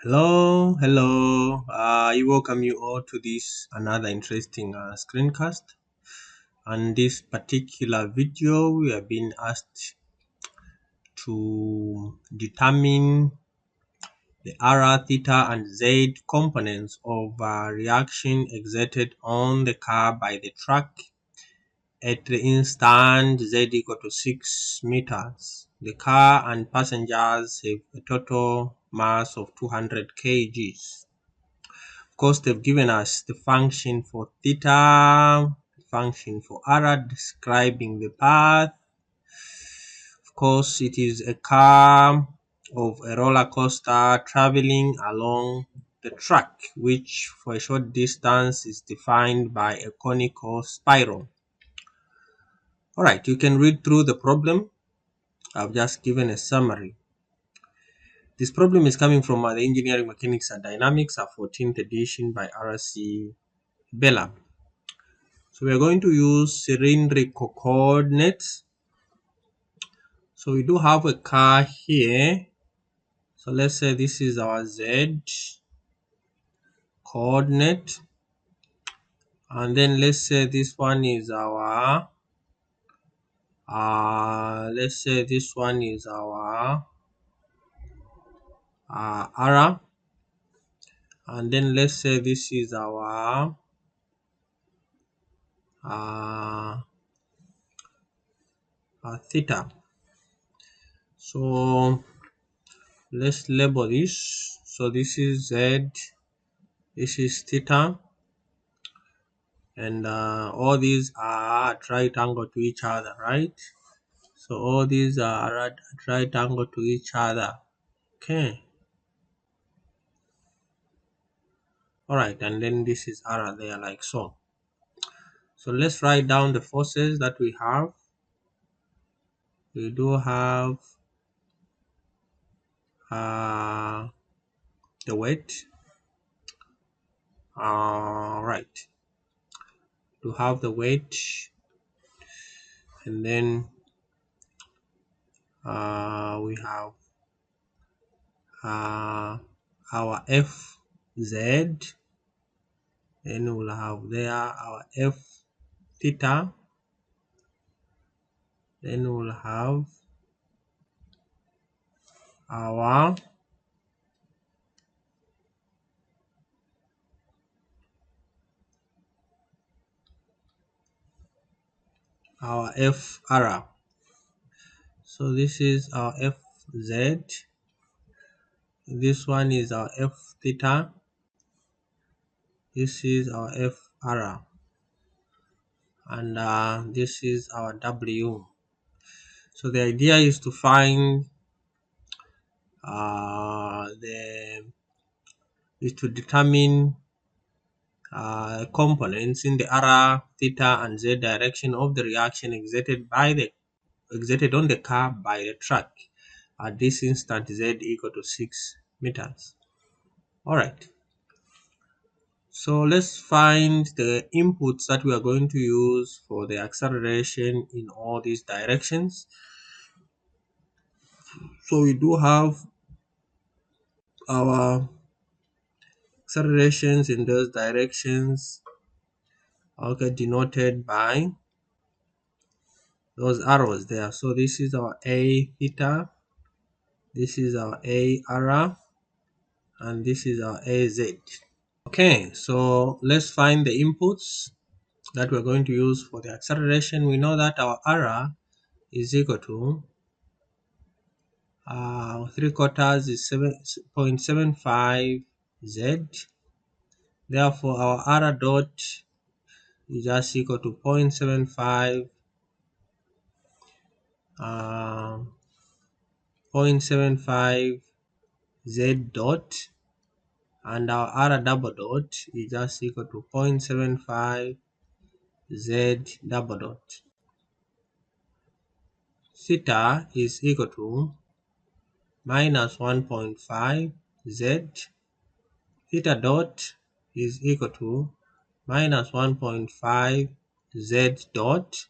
Hello. I welcome you all to this another interesting screencast. And this particular video, we have been asked to determine the R, theta, and Z components of a reaction exerted on the car by the truck at the instant Z equal to 6 meters. The car and passengers have a total mass of 200 kgs. Of course, they've given us the function for theta, the function for r, describing the path. Of course, it is a car of a roller coaster traveling along the track, which for a short distance is defined by a conical spiral. Alright, you can read through the problem. I've just given a summary. This problem is coming from the Engineering Mechanics and Dynamics, a 14th edition by R.C. Benam. So we are going to use cylindrical coordinates. So we do have a car here. So let's say this is our Z coordinate. And then let's say this one is our R. And then let's say this is our theta. So let's label this. So this is Z, this is theta, and all these are at right angle to each other, right? So all these are at right angle to each other. Okay. Alright, and then this is R there, like so. So let's write down the forces that we have. We do have the weight. Right. To have the weight, and then we have our Fz, then we'll have there our F theta, then we'll have our Fr. So this is our Fz, this one is our F theta, this is our Fr, and this is our W. So the idea is to find determine components in the r, theta, and z direction of the reaction exerted on the car by the truck at this instant z equal to 6 meters. Alright, so let's find the inputs that we are going to use for the acceleration in all these directions. So we do have our accelerations in those directions, okay, denoted by those arrows there. So this is our A theta, this is our A r, and this is our AZ. Okay, so let's find the inputs that we're going to use for the acceleration. We know that our r is equal to 3/4 is 7.75 z. Therefore our r dot is just equal to 0.75 z dot, and our r double dot is just equal to 0.75 z double dot. Theta is equal to minus 1.5 z. Theta dot is equal to minus 1.5 z dot,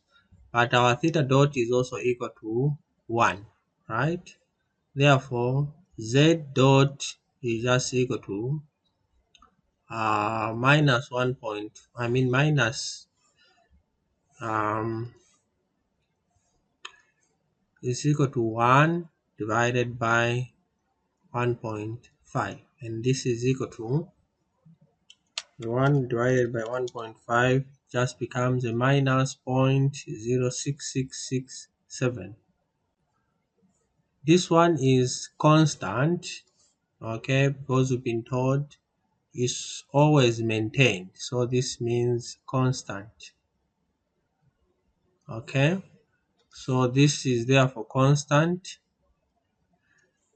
but our theta dot is also equal to 1, right? Therefore z dot is just equal to minus 1 point, minus is equal to 1 divided by 1.5, and this is equal to 1 divided by 1.5 just becomes a minus 0.06667. This one is constant, okay, because we've been told it's always maintained, so this means constant. Okay, so this is therefore constant,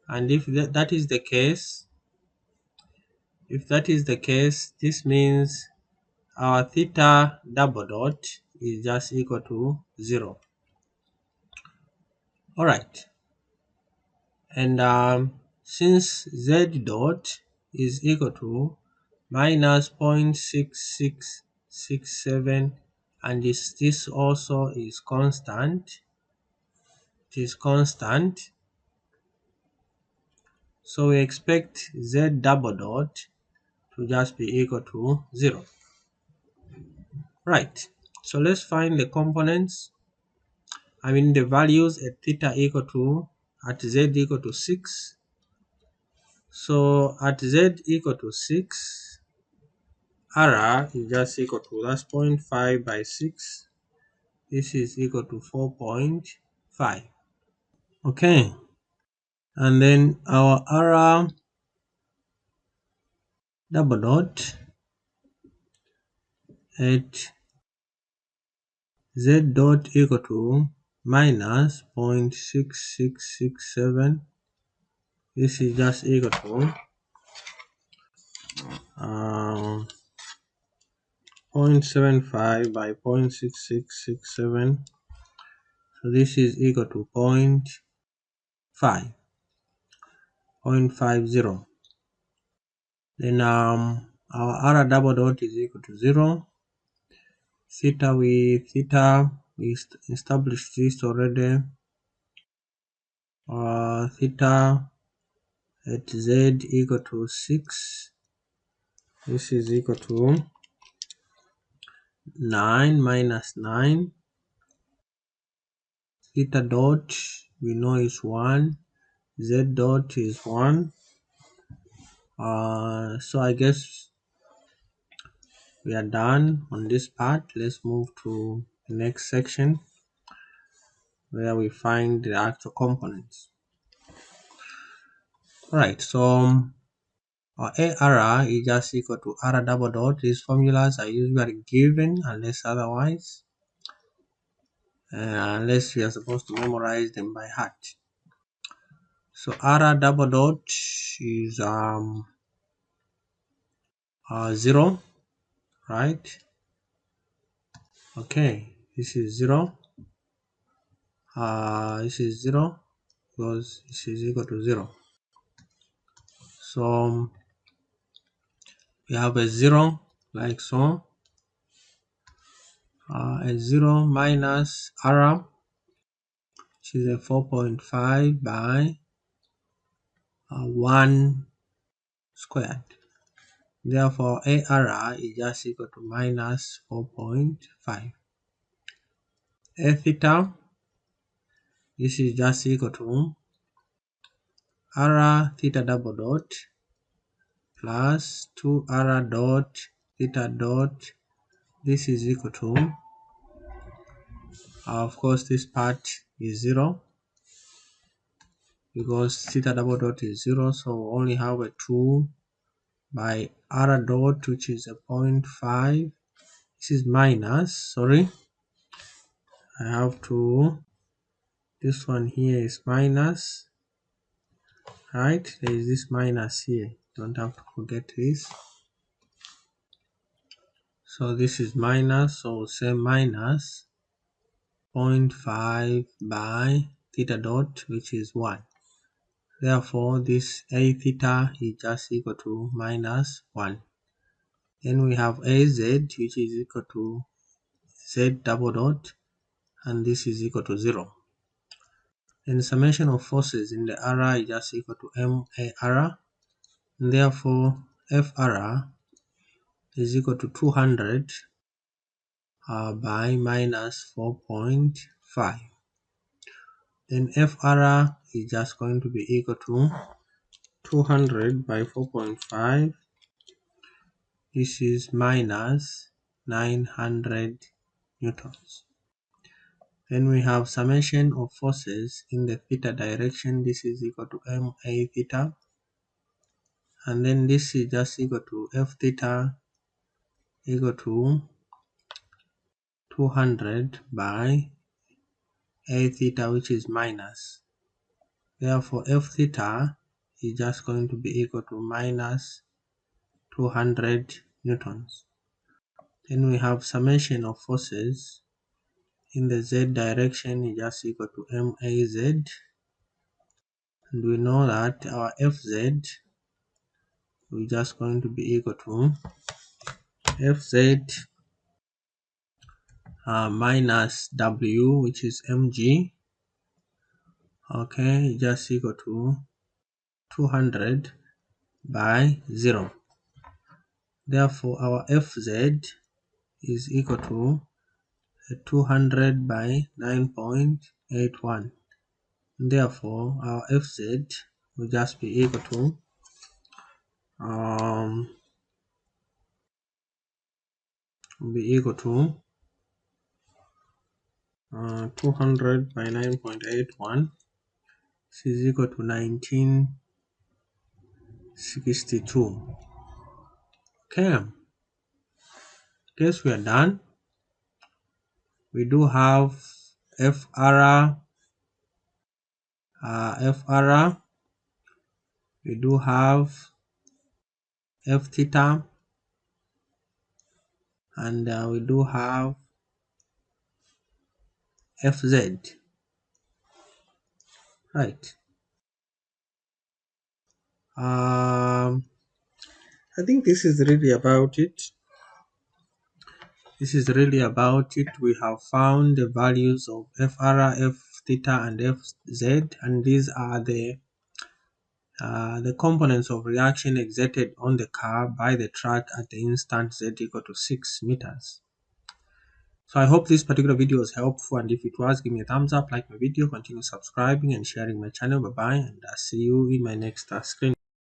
and if that is the case, this means our theta double dot is just equal to 0. Alright, and since z dot is equal to minus 0.6667, and this also is constant, so we expect z double dot to just be equal to 0. Right, so let's find the components, the values at theta equal to, at z equal to 6. So at z equal to 6, r is just equal to, that's 0.5 by 6. This is equal to 4.5. Okay, and then our r double dot at z dot equal to minus 0.6667. This is just equal to 0.75 by 0.6667. So this is equal to 0.50. Then our r double dot is equal to 0. Theta, we established this already. Theta at z equal to 6. This is equal to 9 minus 9. Theta dot we know is 1. Z dot is 1. So I guess we are done on this part. Let's move to the next section where we find the actual components. Alright, so our AR is just equal to R double dot. These formulas are usually given unless otherwise, unless we are supposed to memorize them by heart. So R double dot is 0, right? Okay, this is 0. This is 0 because this is equal to 0. So we have a 0 like so. A 0 minus R, which is a 4.5 by 1 squared. Therefore, AR is just equal to minus 4.5. A theta, this is just equal to R theta double dot plus 2R dot theta dot. This is equal to, of course, this part is 0 because theta double dot is 0, so we only have a 2 by R dot, which is a 0.5. This is minus, sorry, I have to, this one here is minus, right? There is this minus here, don't have to forget this. So this is minus, so say minus 0.5 by theta dot, which is 1. Therefore, this A theta is just equal to minus 1. Then we have AZ, which is equal to Z double dot, and this is equal to 0. Then the summation of forces in the R is just equal to MAR, Therefore, FR is equal to 200 by minus 4.5. Then FR is just going to be equal to 200 by 4.5. This is minus 900 newtons. Then we have summation of forces in the theta direction. This is equal to MA theta. And then this is just equal to F theta equal to 200 by A theta, which is minus. Therefore, F theta is just going to be equal to minus 200 newtons. Then we have summation of forces in the Z direction is just equal to MAZ. And we know that our FZ is just going to be equal to FZ minus W, which is mg, okay, just equal to 200 by 0. Therefore, our Fz is equal to 200 by 9.81. Therefore, our Fz will just be equal to 200 by 9.81. This is equal to 1962. Okay, guess we are done. We do have FR, we do have F theta, and we do have FZ, right? I think this is really about it. We have found the values of FR, F theta, and FZ, and these are the components of reaction exerted on the car by the track at the instant Z equal to 6 meters. So I hope this particular video was helpful, and if it was, give me a thumbs up, like my video, continue subscribing and sharing my channel. Bye bye, and I'll see you in my next screen.